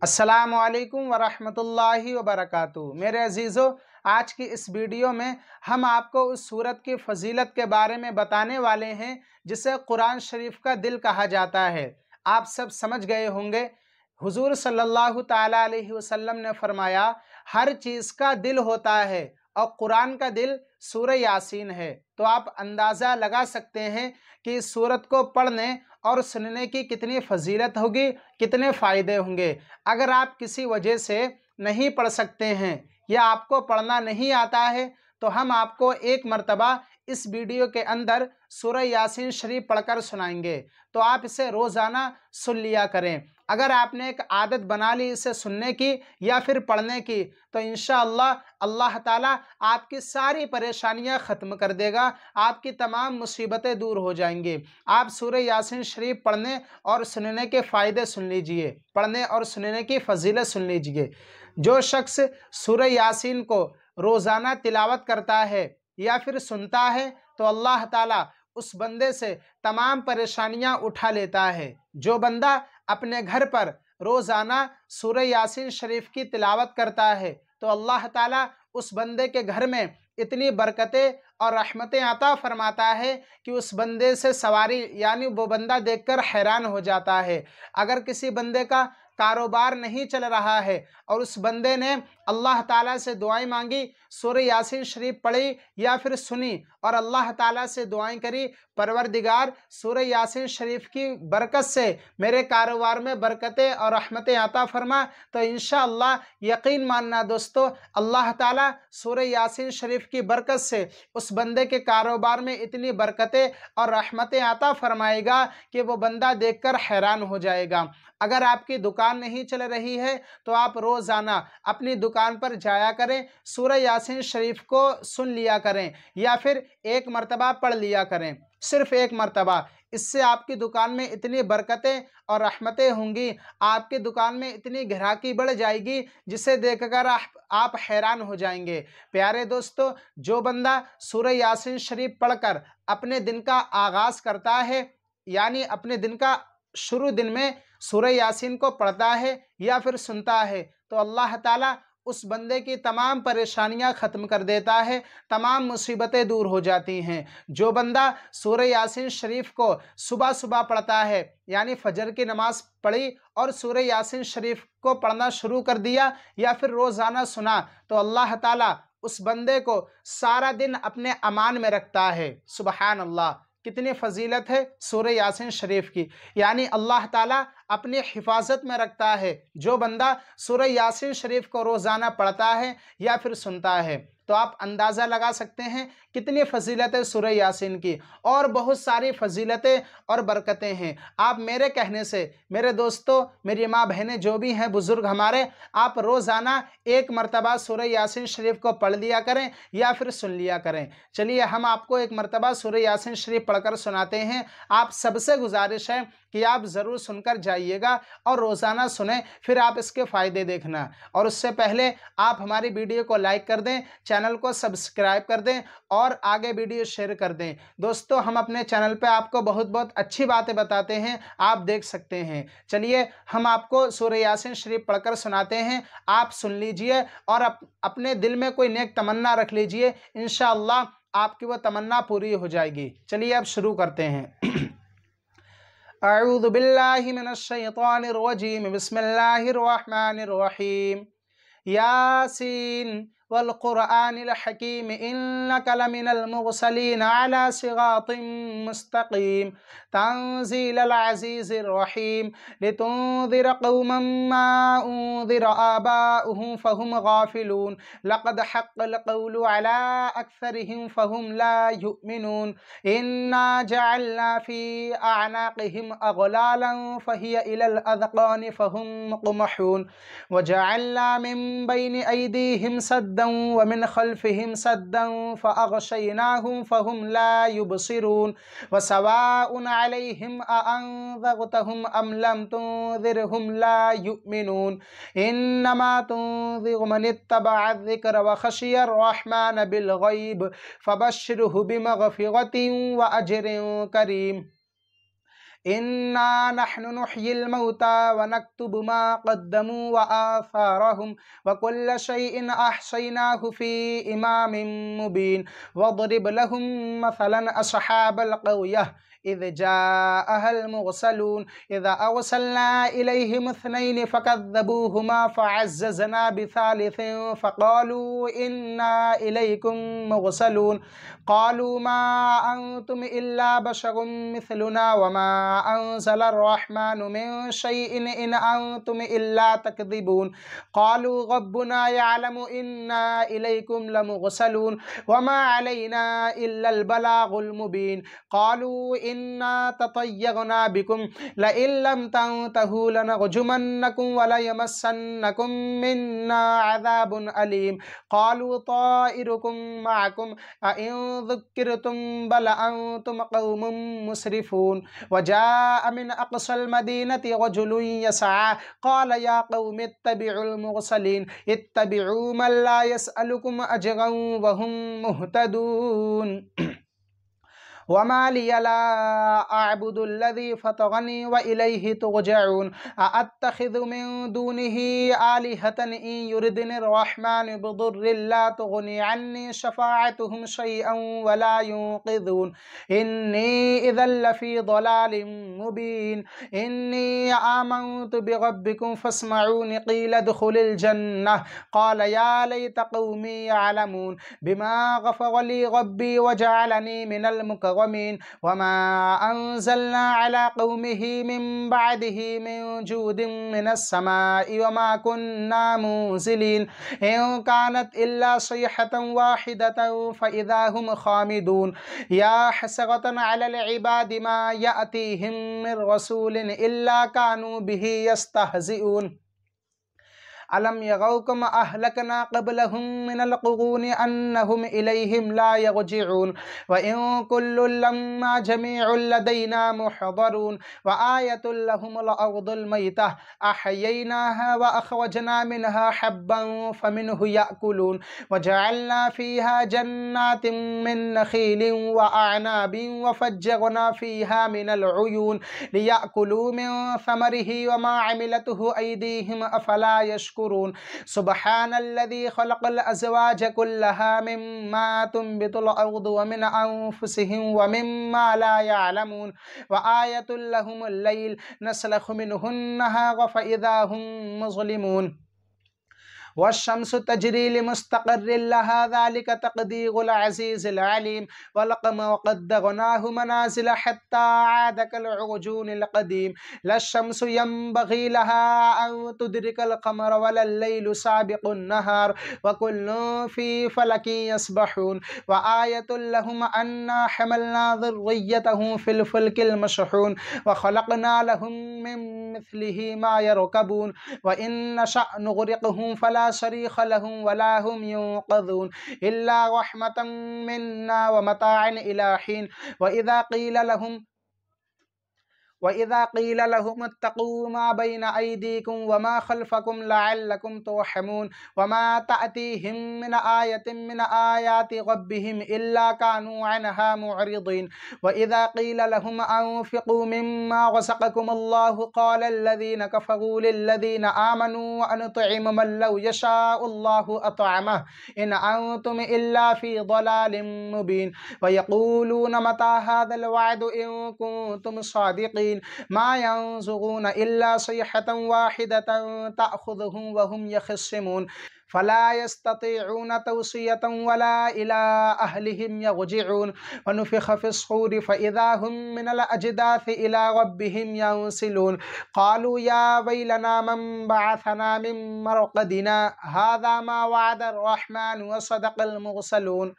अस्सलामु अलैकुम वरहमतुल्लाहि वबरकातुहू। मेरे अजीज़ों, आज की इस वीडियो में हम आपको उस सूरत की फ़जीलत के बारे में बताने वाले हैं जिसे कुरान शरीफ का दिल कहा जाता है। आप सब समझ गए होंगे, हुज़ूर सल्लल्लाहु ताला अलैहि वसल्लम ने फरमाया, हर चीज़ का दिल होता है और कुरान का दिल सूरह यासीन है। तो आप अंदाज़ा लगा सकते हैं कि इस सूरत को पढ़ने और सुनने की कितनी फ़जीलत होगी, कितने फ़ायदे होंगे। अगर आप किसी वजह से नहीं पढ़ सकते हैं या आपको पढ़ना नहीं आता है, तो हम आपको एक मर्तबा इस वीडियो के अंदर सूरह यासीन शरीफ पढ़कर सुनाएंगे। तो आप इसे रोज़ाना सुन लिया करें। अगर आपने एक आदत बना ली इसे सुनने की या फिर पढ़ने की, तो इंशाअल्लाह अल्लाह ताला आपकी सारी परेशानियां ख़त्म कर देगा, आपकी तमाम मुसीबतें दूर हो जाएंगी। आप सूरह यासीन शरीफ पढ़ने और सुनने के फ़ायदे सुन लीजिए, पढ़ने और सुनने की फ़जीलत सुन लीजिए। जो शख्स सूरह यासीन को रोज़ाना तिलावत करता है या फिर सुनता है, तो अल्लाह ताला उस बंदे से तमाम परेशानियां उठा लेता है। जो बंदा अपने घर पर रोज़ाना सूरह यासीन शरीफ की तिलावत करता है, तो अल्लाह ताला उस बंदे के घर में इतनी बरकतें और रहमतें अता फरमाता है कि उस बंदे से सवारी यानी वो बंदा देखकर हैरान हो जाता है। अगर किसी बंदे का कारोबार नहीं चल रहा है और उस बंदे ने अल्लाह ताला से दुआएं मांगी, सूरह यासीन शरीफ पढ़ी या फिर सुनी और अल्लाह ताला से दुआएं करी, परवरदिगार सूरह यासीन शरीफ की बरकत से मेरे कारोबार में बरकतें और रहमतें अता फरमा, तो इंशाअल्लाह यकीन मानना दोस्तों, अल्लाह ताला सूरह यासीन शरीफ की बरकत से उस बंदे के कारोबार में इतनी बरकतें और रहमतें अता फरमाएगा कि वो बंदा देखकर हैरान हो जाएगा। अगर आपकी दुकान नहीं चल रही है, तो आप रोज़ाना अपनी दुकान पर जाया करें, सूरह यासीन शरीफ को सुन लिया करें या फिर एक मर्तबा पढ़ लिया करें, सिर्फ एक मर्तबा। इससे आपकी दुकान में इतनी बरकतें और रहमतें होंगी, आपकी दुकान में इतनी ग्राहकी बढ़ जाएगी जिसे देखकर आप हैरान हो जाएंगे। प्यारे दोस्तों, जो बंदा सूरह यासीन शरीफ पढ़कर अपने दिन का आगाज़ करता है, यानी अपने दिन का शुरू दिन में सूरह यासीन को पढ़ता है या फिर सुनता है, तो अल्लाह ताला उस बंदे की तमाम परेशानियां ख़त्म कर देता है, तमाम मुसीबतें दूर हो जाती हैं। जो बंदा सूरह यासीन शरीफ को सुबह सुबह पढ़ता है, यानी फजर की नमाज पढ़ी और सूरह यासीन शरीफ को पढ़ना शुरू कर दिया या फिर रोज़ाना सुना, तो अल्लाह ताला उस बंदे को सारा दिन अपने अमान में रखता है। सुबहान अल्लाह, कितनी फ़जीलत है सूरह यासीन शरीफ की, यानी अल्लाह ताला अपनी हिफाजत में रखता है जो बंदा सूरह यासीन शरीफ को रोज़ाना पढ़ता है या फिर सुनता है। तो आप अंदाज़ा लगा सकते हैं कितनी फ़जीलत है सूरह यासीन की, और बहुत सारी फ़जीलतें और बरकतें हैं। आप मेरे कहने से, मेरे दोस्तों, मेरी माँ बहनें जो भी हैं, बुज़ुर्ग हमारे, आप रोज़ाना एक मरतबा सूरह यासीन शरीफ को पढ़ लिया करें या फिर सुन लिया करें। चलिए हम आपको एक मरतबा सूरह यासीन शरीफ पढ़कर सुनाते हैं। आप सबसे गुजारिश है कि आप ज़रूर सुनकर जाइएगा और रोज़ाना सुने, फिर आप इसके फ़ायदे देखना। और उससे पहले आप हमारी वीडियो को लाइक कर दें, चैनल को सब्सक्राइब कर दें और आगे वीडियो शेयर कर दें। दोस्तों, हम अपने चैनल पे आपको बहुत बहुत अच्छी बातें बताते हैं, आप देख सकते हैं। चलिए हम आपको सूरह यासीन शरीफ पढ़कर सुनाते हैं, आप सुन लीजिए और अपने दिल में कोई नेक तमन्ना रख लीजिए, इंशाअल्लाह आपकी वो तमन्ना पूरी हो जाएगी। चलिए अब शुरू करते हैं। अऊज़ु बिल्लाहि मिनश शैतानिर रजीम, बिस्मिल्लाहिर रहमानिर रहीम। यासीन वल क़ुरआनिल हकीम इन्नका लमिनल मुरसलीन अला सिरातिम मुस्तक़ीम तंज़ीलल अज़ीज़िर रहीम लितुन्ज़िर क़ौमम मा उन्ज़िर आबाउहुम फ़हुम गाफ़िलून लक़द हक़्क़ल क़ौलु अला अक्सरिहिम फ़हुम ला युमिनून इन्ना जअलना फ़ी अअनाक़िहिम अग़लालन फ़हिय इलल अज़क़ानि फ़हुम मुक़महून वजअलना मिन बैनि अयदीहिम सद्दन व मिन खल्फिहिम सद्दन फ़अग़शयनाहुम फ़हुम ला युबसिरून व सवाउन अलैहिम अअन्ज़रतहुम अम लम तुन्ज़िरहुम ला युमिनून इन्नमा तुन्ज़िरु मन इत्तबअ ज़िक्र व ख़शियर रहमान बिल गैब फ़बश्शिरहु बिमग़फ़िरतिन व अज्रिन करीम। इन्ना नहनु नुह्यिल मौता व नक्तुबु मा क़द्दमू व आसारहुम व कुल्ल शैइन अहसैनाहु फी इमामिन मुबीन वضرب लहुम मसलन अस्हाबल क़र्यह इज़ जाअहल मुरसलून इज़ अरसलना इलैहिम इस्नैन फ़कज़्ज़बूहुमा फ़अज़्ज़ज़ना बिसालिसिन फ़क़ालू इन्ना इलैकुम मुरसलून क़ालू मा अंतुम इल्ला बशरुम मिस्लुना व मा अंज़लर रहमानु मिन शैइन इन अंतुम इल्ला तकज़िबून क़ालू रब्बुना यअलमु इन्ना इलैकुम लमुरसलून व मा अलैना इल्लल बलागुल मुबीन क़ालू इन्ना ततय्यरना बिकुम लइन लम तंतहू लनरजुमन्नकुम वलयमस्सन्नकुम मिन्ना अज़ाबुन अलीम क़ालू ताइरुकुम मअकुम अइन ज़ुक्किरतुम बल अंतुम क़ौमुम मुस्रिफून वजाअ मिन अक़सल मदीनति रजुलुन यसअ क़ाल या क़ौमि इत्तबिउल मुरसलीन इत्तबिउ मन ला यसअलुकुम अजरन व हुम मुहतदून वमा लिया ला अअबुदुल्लज़ी फ़तरनी व इलैहि तुरजऊन अअत्तखिज़ु मिन दूनिही आलिहतन इन युरिदनिर रहमानु बिदुर्रिन ला तुग़नी अन्नी शफ़ाअतुहुम शैअन व ला युनक़िज़ून इन्नी इज़न लफ़ी ज़लालिन मुबीन इन्नी आमनतु बिरब्बिकुम फ़स्मऊन क़ील उद्ख़ुलिल जन्नह क़ाल या लैत क़ौमी यअलमून बिमा ग़फ़र ली रब्बी व जअलनी मिनल मुकर्रमीन वमा अंज़लना अला क़ौमिही मिन बअदिही मिन जूदिन मिनस समाई वमा कुन्ना मुज़िलीन इन कानत इल्ला सयहतन वाहिदतन फ़इज़ा हुम ख़ामिदून या हसरतन अलल इबादि मा यअतीहिम मिन रसूलिन इल्ला कानू बिही यस्तहज़िऊन अलम यरौ कम अहलकना क़ब्लहुम मिनल क़ुरूनि अन्नहुम इलैहिम ला यरजिऊन व इन कुल्लुन लम्मा जमीउन लदैना मुहज़रून व आयतुल लहुमुल अर्दुल मैतह अहयैनाहा व अख़रजना मिनहा हब्बन फमिन्हु याकुलून व जअलना फ़ीहा जन्नातिन मिन नख़ीलिन व अअनाबिन व फ़ज्जरना फ़ीहा मिनल उयून लियाकुलू मिन समरिही व मा अमिलतहु अयदीहिम अफ़ला यशकुरून सुब्हानल्लज़ी ख़लक़ल अज़वाज कुल्लहा मिम्मा तुंबितुल अर्दु व मिन अनफुसिहिम व मिम्मा ला यअलमून व आयतुल लहुमुल लैल नस्लखु मिन्हुन नहार फ़इज़ा हुम मुज़लिमून वश्शम्सु तजरी लिमुस्तक़र्रिन लहा ज़ालिक तक़दीरुल अज़ीज़िल अलीम वलक़मर क़द्दरनाहु मनाज़िल हत्ता आद कल उर्जूनिल क़दीम लश्शम्सु यंबग़ी लहा अन तुदरिकल क़मर वलल लैलु साबिक़ुन नहार व कुल्लुन फ़ी फ़लकिन यसबहून व आयतुल लहुम अन्ना हमलना ज़ुर्रिय्यतहुम फ़िल फ़ुल्किल मशहून व ख़लक़ना लहुम मिन मिस्लिही मा यरकबून व इन नशअ नुग़रिक़हुम फ़ला शरीख लहुम वला हुम युनक़ज़ून इल्ला रहमतन मिन्ना व मताअन इला हीन वइज़ा क़ील लहुम इत्तक़ू मा बैन अयदीकुम व मा ख़ल्फ़कुम लअल्लकुम तुरहमून व मा तअतीहिम मिन आयतिन मिन आयाति रब्बिहिम इल्ला कानू अन्हा मुअरिदीन वइज़ा क़ील लहुम अनफ़िक़ू मिम्मा रज़क़कुमुल्लाहु क़ाल अल्लज़ीन कफ़रू लिल्लज़ीन आमनू अनुतइमु मन लौ यशाअुल्लाहु अतअमह इन अंतुम इल्ला फ़ी ज़लालिन मुबीन व यक़ूलून मता हाज़ल वअदु इन कुंतुम सादिक़ीन मा यंज़ुरून इल्ला सयहतन वाहिदतन तअख़ुज़ुहुम व हुम यख़िस्सिमून फ़ला यस्ततीऊन तौसियतन वला इला अहलिहिम यरजिऊन व नुफ़िख़ फ़िस्सूरि फ़इज़ा हुम मिनल अजदाथि इला रब्बिहिम यंसिलून क़ालू या वैलना मन बअसना मिन मरक़दिना हाज़ा मा वअदर रहमानु व सदक़ल मुरसलून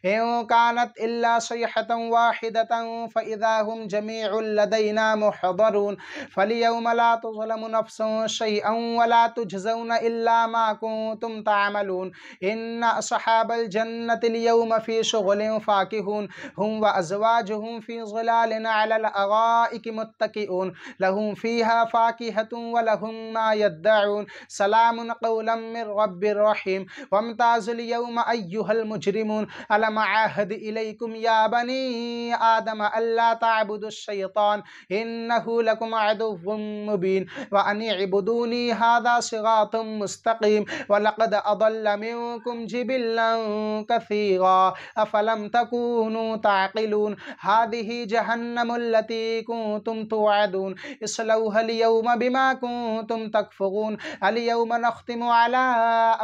इन कानत इल्ला सयहतन वाहिदतन फ़इज़ा हुम जमीउन लदैना मुहज़रून फ़लयौम ला तुज़लमु नफ़्सुन शैअन व ला तुजज़ौन इल्ला मा कुंतुम तामलून इन्ना अस्हाबल जन्नतिल यौम फी शुगलिन फाकिहून हुम व अज़वाजुहुम फी ज़िलालिन अलल अराइक मुत्तकिऊन लहुम फीहा फाकिहतुन व लहुम मा यद्दऊन सलामुन क़ौलन मिर रब्बिर रहीम वम्ताज़ुल यौम अय्युहल मुजरिमून अलम अअहद इलैकुम या बनी आदम अल्ला तअबुदुश शैतान इन्नहु लकुम अदुव्वुम मुबीन व अन इअ्बुदूनी हाज़ा सिरातुम मुस्तक़ीम व लक़द अदल्ल मिनकुम जिबिल्लन कसीरा अफलम तकूनू ताक़िलून हादिही जहन्नमुल्लती कुंतुम तुअदून इस्लौहल यौम बिमा कुंतुम तकफ़ुरून अल यौम नख्तिमु अला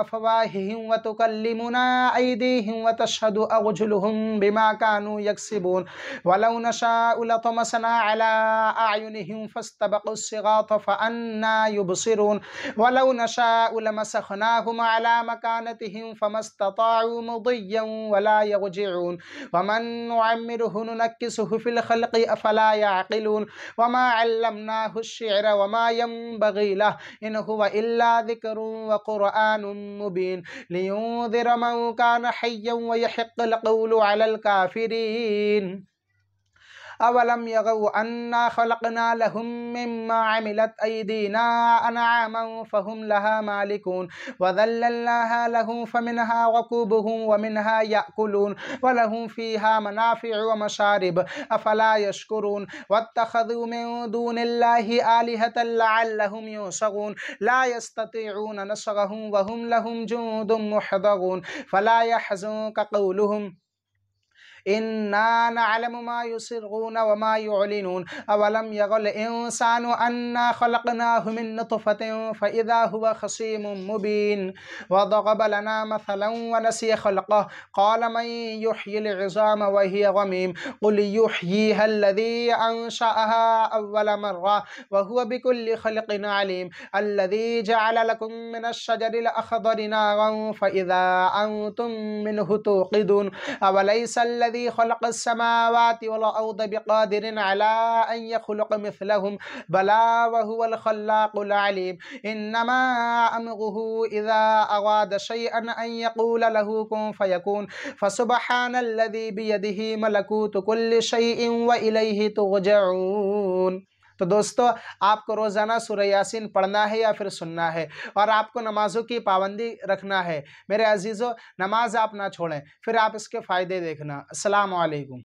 अफ़वाहिहिम व तुकल्लिमुना अयदीहिम व तशहदु अर्जुलुहुम बिमा कानू यक्सिबून वलौ नशाअ लतमसना अला अयुनिहिम फस्तबक़ुस सिरात फ़अन्ना युबसिरून वलौ नशाअ लमसख़नाहुम अला मकानतिहिम फमस्तताअू मुदिय्यन वला यरजिऊन वमन नुअम्मिरुहु नुनक्किसुहु फ़िल ख़ल्क़ि अफ़ला यअक़िलून वमा अल्लमनाहु अश्शिअर वमा यंबग़ी लहु इन हुवा इल्ला ज़िक्रुन व क़ुरआनुम मुबीन लियुंज़िर मन कान हय्यन व यहिक़्क़ल क़ौलु अलल काफ़िरीन अवलम यगौ अन्ना खलक़ना लहुम मिम्मा अमिलत अयदीना अनआमन फहुम लहा मालिकून व ज़ल्लल्नाहा लहुम फमिनहा रकूबुहुम व मिनहा याकुलून व लहुम फ़ीहा मनाफ़िअ व मशारिब अफ़ला यशकुरून वत्तख़ज़ू मिन दूनिल्लाहि आलिहतन लअल्लहुम युनसरून ला यस्ततिऊन नस्रहुम व हुम लहुम जुंदुम मुहज़रून फ़ला यहज़ुनका क़ौलुहुम इन्ना नअलमु मा युसिर्रून व मा युअलिनून अवलम यगल इंसानु अन्ना खलक़नाहु मिन नुत्फ़तिन फ़इज़ा हुवा ख़सीमुम मुबीन व ज़रब लना मसलन व नसिय ख़ल्क़ह क़ाल मन युह्यिल इज़ाम व हिय रमीम क़ुल युह्यीहा अल्लज़ी अंशअहा अव्वल मर्रा व हुवा बिकुल्लि ख़ल्क़िन अलीम अल्लज़ी जअल लकुम मिनश शजरिल अख़ज़रि नारन फ़इज़ा अंतुम मिन्हु तूक़िदून अवलैसा الذي خلق السماوات والأرض بقادر على أن يخلق مثلهم بلى وهو الخلاق العليم إنما أمره إذا أراد شيئا أن يقول له كن فيكون فسبحان الذي بيده ملكوت كل شيء وإليه ترجعون। तो दोस्तों, आपको रोज़ाना सूरह यासीन पढ़ना है या फिर सुनना है और आपको नमाज़ों की पाबंदी रखना है। मेरे अजीज़ों, नमाज आप ना छोड़ें, फिर आप इसके फ़ायदे देखना। अस्सलामु अलैकुम।